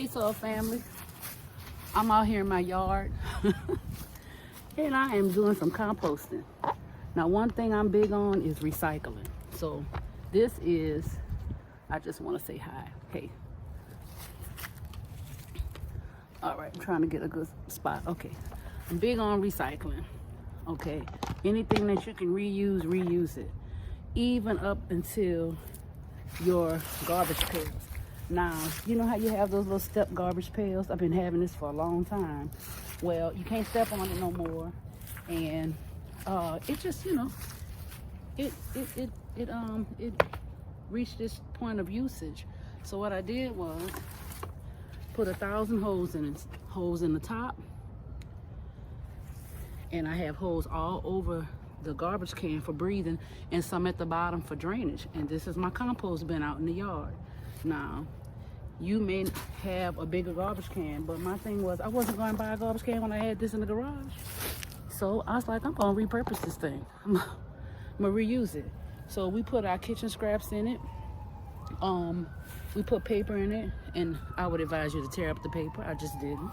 Hey, soul family. I'm out here in my yard and I am doing some composting. Now, one thing I'm big on is recycling. So this is, I just want to say hi. Hey. All right, I'm trying to get a good spot. Okay. I'm big on recycling. Okay. Anything that you can reuse, reuse it. Even up until your garbage pails. Now, you know how you have those little step garbage pails? I've been having this for a long time. Well, you can't step on it no more. And it just, you know, it reached this point of usage. So what I did was put 1,000 holes in it, holes in the top. And I have holes all over the garbage can for breathing and some at the bottom for drainage. And this is my compost bin out in the yard. Now, you may have a bigger garbage can, but my thing was I wasn't going to buy a garbage can when I had this in the garage. So I was like, I'm going to repurpose this thing. I'm going to reuse it. So we put our kitchen scraps in it. We put paper in it, and I would advise you to tear up the paper. I just didn't.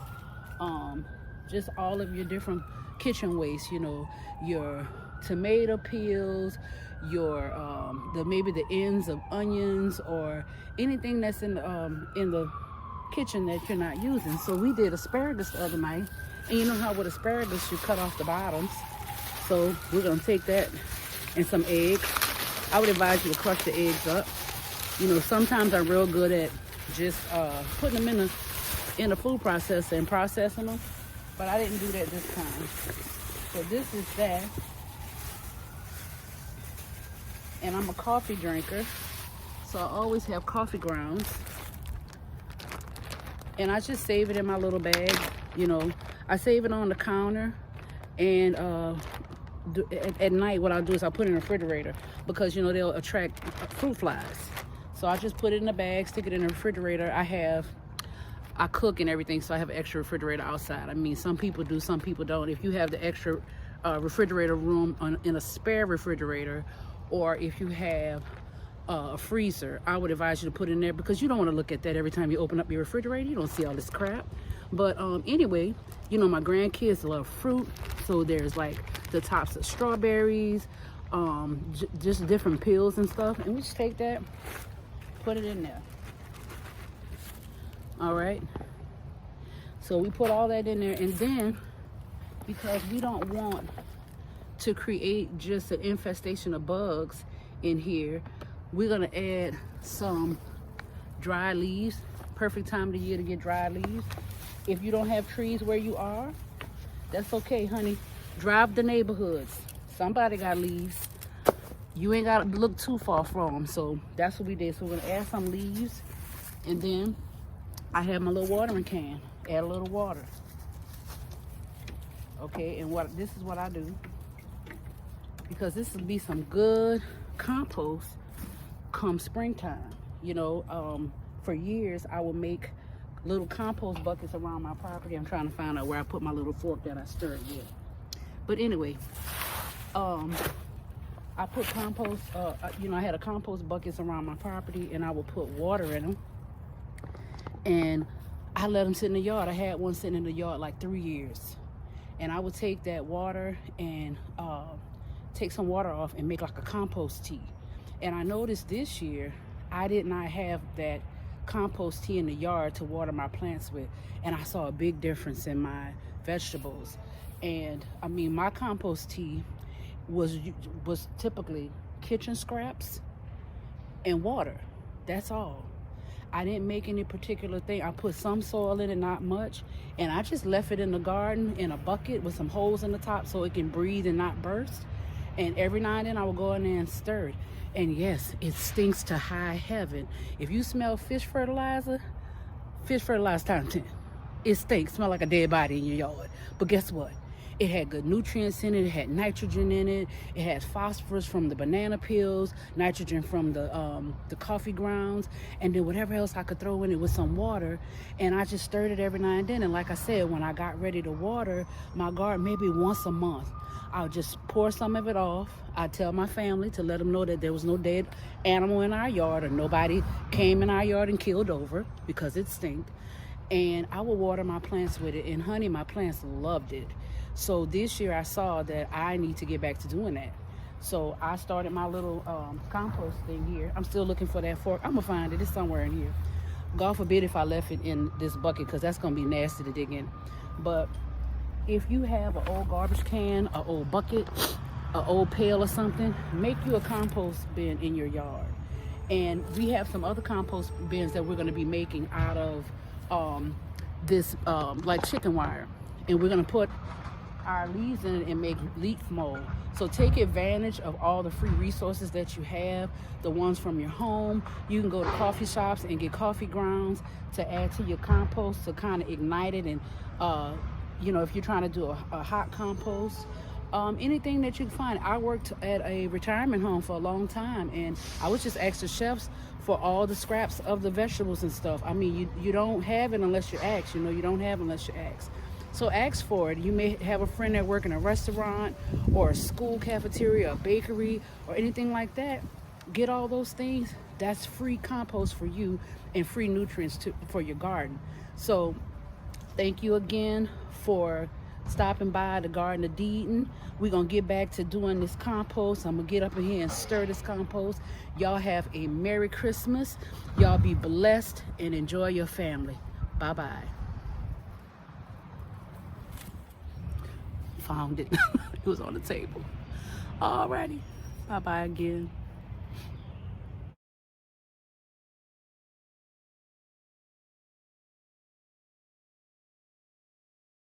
Just all of your different kitchen waste, you know, your tomato peels, your maybe the ends of onions or anything that's in the kitchen that you're not using. So we did asparagus the other night, and you know how with asparagus you cut off the bottoms. So we're gonna take that and some eggs. I would advise you to crush the eggs up. You know, sometimes I'm real good at just putting them in a food processor and processing them, but I didn't do that this time. So this is that. And I'm a coffee drinker, so I always have coffee grounds. And I just save it in my little bag. You know, I save it on the counter, and at night what I'll do is I'll put it in the refrigerator because, you know, they'll attract fruit flies. So I just put it in a bag, stick it in the refrigerator. I cook and everything, so I have an extra refrigerator outside. I mean, some people do, some people don't. If you have the extra refrigerator room in a spare refrigerator, or if you have a freezer, I would advise you to put it in there because you don't want to look at that every time you open up your refrigerator. You don't see all this crap. But anyway, you know, my grandkids love fruit, so there's like the tops of strawberries, just different peels and stuff, and we just take that, put it in there. All right, so we put all that in there, and then because we don't want to create just an infestation of bugs in here, we're gonna add some dry leaves. Perfect time of the year to get dry leaves. If you don't have trees where you are, that's okay, honey. Drive the neighborhoods. Somebody got leaves. You ain't gotta look too far from them. So that's what we did. So we're gonna add some leaves, and then I have my little watering can. Add a little water. Okay, and this is what I do, because this will be some good compost come springtime. You know, for years I would make little compost buckets around my property. I'm trying to find out where I put my little fork that I stirred with. But anyway, I put compost, you know, I had a compost buckets around my property, and I would put water in them, and I let them sit in the yard. I had one sitting in the yard like 3 years, and I would take that water and take some water off and make like a compost tea. And I noticed this year I did not have that compost tea in the yard to water my plants with, and I saw a big difference in my vegetables. And I mean, my compost tea was typically kitchen scraps and water. That's all. I didn't make any particular thing. I put some soil in it, not much, and I just left it in the garden in a bucket with some holes in the top so it can breathe and not burst. And every now and then I would go in there and stir it. And yes, it stinks to high heaven. If you smell fish fertilizer times 10. It stinks, smell like a dead body in your yard. But guess what? It had good nutrients in it. It had nitrogen in it. It had phosphorus from the banana peels, nitrogen from the coffee grounds, and then whatever else I could throw in it with some water. And I just stirred it every now and then. And like I said, when I got ready to water my garden, maybe once a month, I'll just pour some of it off. I tell my family to let them know that there was no dead animal in our yard, or nobody came in our yard and killed over, because it stinked. and I would water my plants with it, and honey, my plants loved it. So this year I saw that I need to get back to doing that. So I started my little compost thing here. I'm still looking for that fork. I'm gonna find it. It's somewhere in here. God forbid if I left it in this bucket, because that's gonna be nasty to dig in. But if you have an old garbage can, an old bucket, an old pail or something, make you a compost bin in your yard. And we have some other compost bins that we're going to be making out of this like chicken wire, and we're going to put our leaves in it and make leaf mold. So take advantage of all the free resources that you have, the ones from your home. You can go to coffee shops and get coffee grounds to add to your compost to kind of ignite it. And you know, if you're trying to do a hot compost, anything that you can find. I worked at a retirement home for a long time, and I would just ask the chefs for all the scraps of the vegetables and stuff. I mean, you don't have it unless you ask. You know, you don't have unless you ask. So ask for it. You may have a friend that works in a restaurant or a school cafeteria, a bakery, or anything like that. Get all those things. That's free compost for you and free nutrients for your garden. So thank you again for stopping by the Garden of Eden. We're going to get back to doing this compost. I'm going to get up in here and stir this compost. Y'all have a Merry Christmas. Y'all be blessed and enjoy your family. Bye-bye. Found it. It was on the table. Alrighty. Bye-bye again.